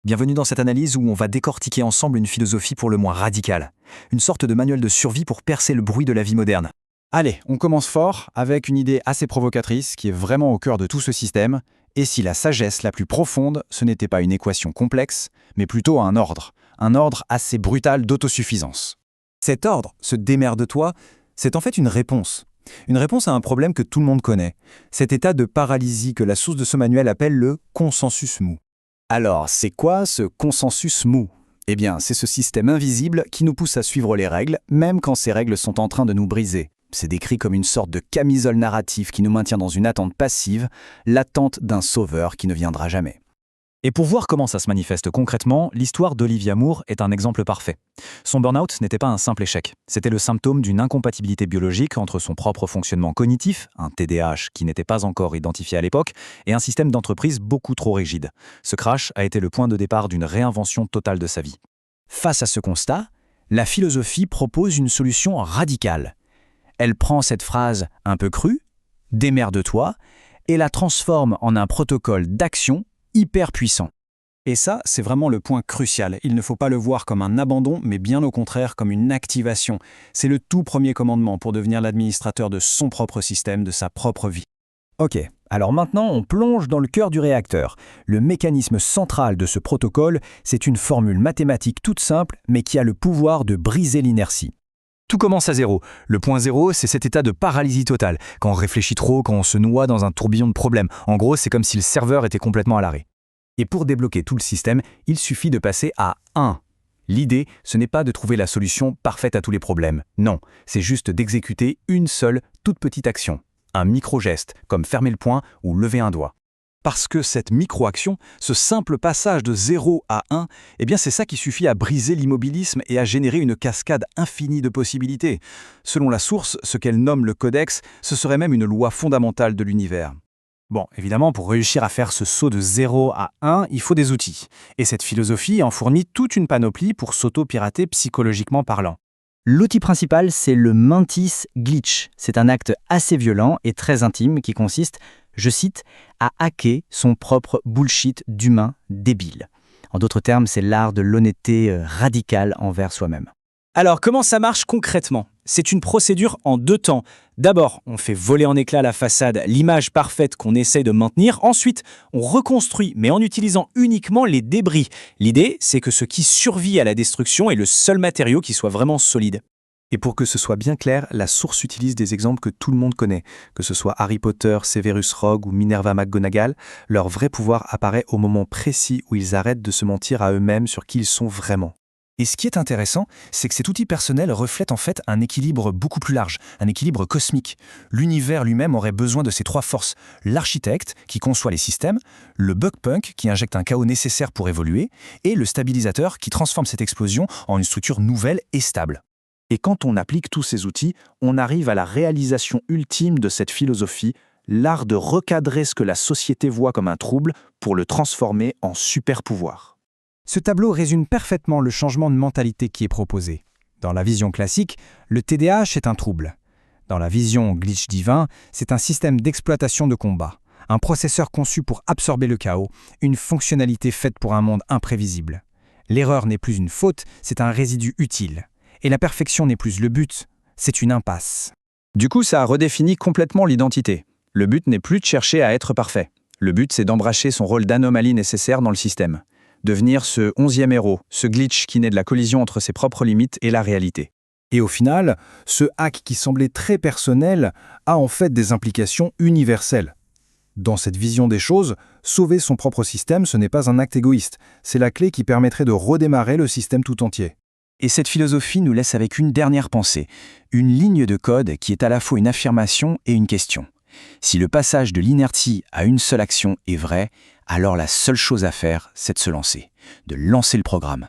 Bienvenue dans cette analyse où on va décortiquer ensemble une philosophie pour le moins radicale, une sorte de manuel de survie pour percer le bruit de la vie moderne. Allez, on commence fort avec une idée assez provocatrice qui est vraiment au cœur de tout ce système. Et si la sagesse la plus profonde, ce n'était pas une équation complexe, mais plutôt un ordre assez brutal d'autosuffisance. Cet ordre, ce démerde-toi, c'est en fait une réponse. Une réponse à un problème que tout le monde connaît. Cet état de paralysie que la source de ce manuel appelle le consensus mou. Alors, c'est quoi ce consensus mou ? Eh bien, c'est ce système invisible qui nous pousse à suivre les règles, même quand ces règles sont en train de nous briser. C'est décrit comme une sorte de camisole narrative qui nous maintient dans une attente passive, l'attente d'un sauveur qui ne viendra jamais. Et pour voir comment ça se manifeste concrètement, l'histoire d'Olivia Moore est un exemple parfait. Son burn-out n'était pas un simple échec. C'était le symptôme d'une incompatibilité biologique entre son propre fonctionnement cognitif, un TDAH qui n'était pas encore identifié à l'époque, et un système d'entreprise beaucoup trop rigide. Ce crash a été le point de départ d'une réinvention totale de sa vie. Face à ce constat, la philosophie propose une solution radicale. Elle prend cette phrase un peu crue, « démerde-toi », et la transforme en un protocole d'action hyper puissant. Et ça, c'est vraiment le point crucial. Il ne faut pas le voir comme un abandon, mais bien au contraire comme une activation. C'est le tout premier commandement pour devenir l'administrateur de son propre système, de sa propre vie. Ok, alors maintenant on plonge dans le cœur du réacteur. Le mécanisme central de ce protocole, c'est une formule mathématique toute simple, mais qui a le pouvoir de briser l'inertie. Tout commence à zéro. Le point zéro, c'est cet état de paralysie totale, quand on réfléchit trop, quand on se noie dans un tourbillon de problèmes. En gros, c'est comme si le serveur était complètement à l'arrêt. Et pour débloquer tout le système, il suffit de passer à 1. L'idée, ce n'est pas de trouver la solution parfaite à tous les problèmes. Non, c'est juste d'exécuter une seule, toute petite action. Un micro-geste, comme fermer le poing ou lever un doigt. Parce que cette micro-action, ce simple passage de 0 à 1, eh bien c'est ça qui suffit à briser l'immobilisme et à générer une cascade infinie de possibilités. Selon la source, ce qu'elle nomme le codex, ce serait même une loi fondamentale de l'univers. Bon, évidemment, pour réussir à faire ce saut de 0 à 1, il faut des outils. Et cette philosophie en fournit toute une panoplie pour s'auto-pirater psychologiquement parlant. L'outil principal, c'est le Mantis Glitch. C'est un acte assez violent et très intime qui consiste, je cite, à hacker son propre bullshit d'humain débile. En d'autres termes, c'est l'art de l'honnêteté radicale envers soi-même. Alors, comment ça marche concrètement ? C'est une procédure en 2 temps. D'abord, on fait voler en éclats la façade, l'image parfaite qu'on essaye de maintenir. Ensuite, on reconstruit, mais en utilisant uniquement les débris. L'idée, c'est que ce qui survit à la destruction est le seul matériau qui soit vraiment solide. Et pour que ce soit bien clair, la source utilise des exemples que tout le monde connaît. Que ce soit Harry Potter, Severus Rogue ou Minerva McGonagall, leur vrai pouvoir apparaît au moment précis où ils arrêtent de se mentir à eux-mêmes sur qui ils sont vraiment. Et ce qui est intéressant, c'est que cet outil personnel reflète en fait un équilibre beaucoup plus large, un équilibre cosmique. L'univers lui-même aurait besoin de ces 3 forces. L'architecte, qui conçoit les systèmes, le bugpunk, qui injecte un chaos nécessaire pour évoluer, et le stabilisateur, qui transforme cette explosion en une structure nouvelle et stable. Et quand on applique tous ces outils, on arrive à la réalisation ultime de cette philosophie, l'art de recadrer ce que la société voit comme un trouble pour le transformer en super-pouvoir. Ce tableau résume parfaitement le changement de mentalité qui est proposé. Dans la vision classique, le TDAH est un trouble. Dans la vision glitch divin, c'est un système d'exploitation de combat, un processeur conçu pour absorber le chaos, une fonctionnalité faite pour un monde imprévisible. L'erreur n'est plus une faute, c'est un résidu utile. Et la perfection n'est plus le but, c'est une impasse. Du coup, ça a redéfini complètement l'identité. Le but n'est plus de chercher à être parfait. Le but, c'est d'embracher son rôle d'anomalie nécessaire dans le système. Devenir ce 11e héros, ce glitch qui naît de la collision entre ses propres limites et la réalité. Et au final, ce hack qui semblait très personnel a en fait des implications universelles. Dans cette vision des choses, sauver son propre système, ce n'est pas un acte égoïste. C'est la clé qui permettrait de redémarrer le système tout entier. Et cette philosophie nous laisse avec une dernière pensée, une ligne de code qui est à la fois une affirmation et une question. Si le passage de l'inertie à une seule action est vrai, alors la seule chose à faire, c'est de se lancer, de lancer le programme.